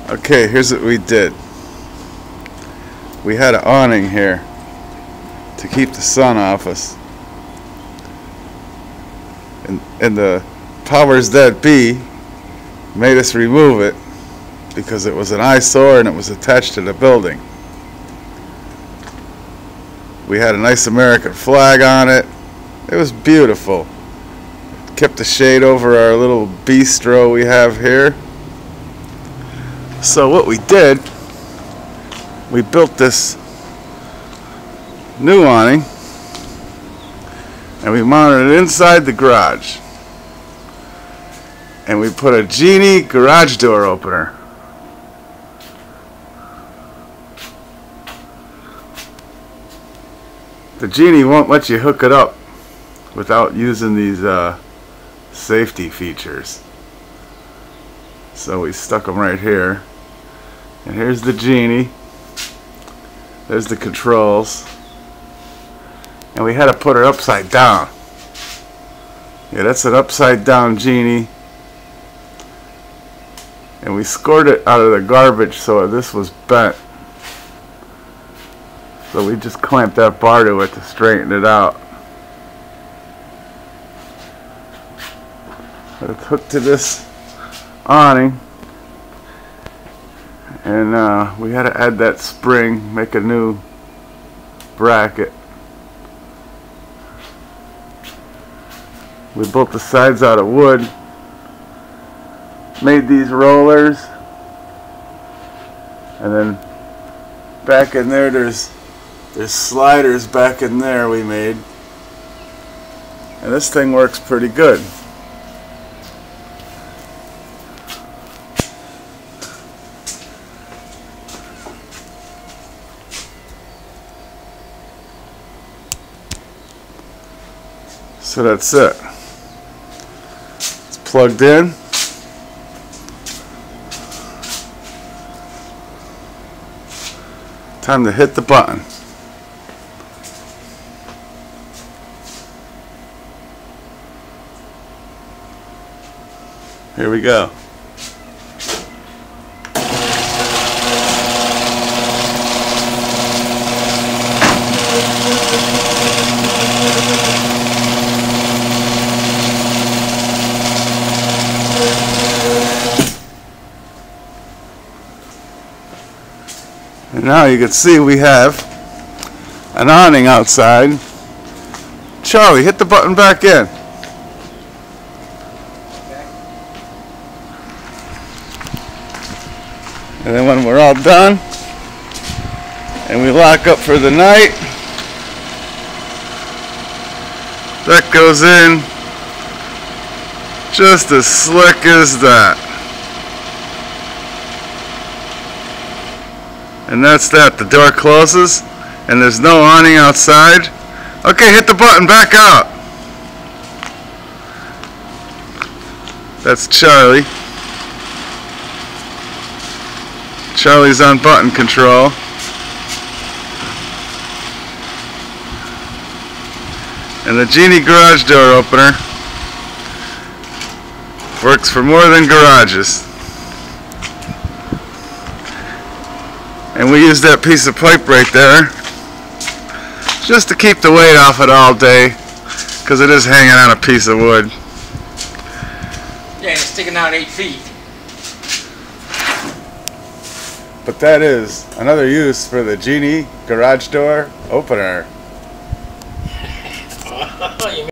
Okay, here's what we did. We had an awning here to keep the sun off us. And the powers that be made us remove it because it was an eyesore and it was attached to the building. We had a nice American flag on it. It was beautiful. Kept the shade over our little bistro we have here. So what we did, we built this new awning and we mounted it inside the garage. And we put a Genie garage door opener. The Genie won't let you hook it up without using these safety features. So we stuck them right here. And here's the Genie. There's the controls. And we had to put it upside down. Yeah, that's an upside down Genie. And we scored it out of the garbage so this was bent. So we just clamped that bar to it to straighten it out. But it's hooked to this awning. And we had to add that spring, make a new bracket. We built the sides out of wood. Made these rollers. And then back in there there's sliders back in there we made. And this thing works pretty good. So that's it. It's plugged in. Time to hit the button. Here we go. And now you can see we have an awning outside. Charlie, hit the button back in. And then when we're all done and we lock up for the night, that goes in just as slick as that. And that's that. The door closes and there's no awning outside. Okay, hit the button back out. That's Charlie. Charlie's on button control. And the Genie garage door opener works for more than garages. And we use that piece of pipe right there just to keep the weight off it all day, because it is hanging on a piece of wood. Yeah, it's sticking out 8 feet. But that is another use for the Genie garage door opener.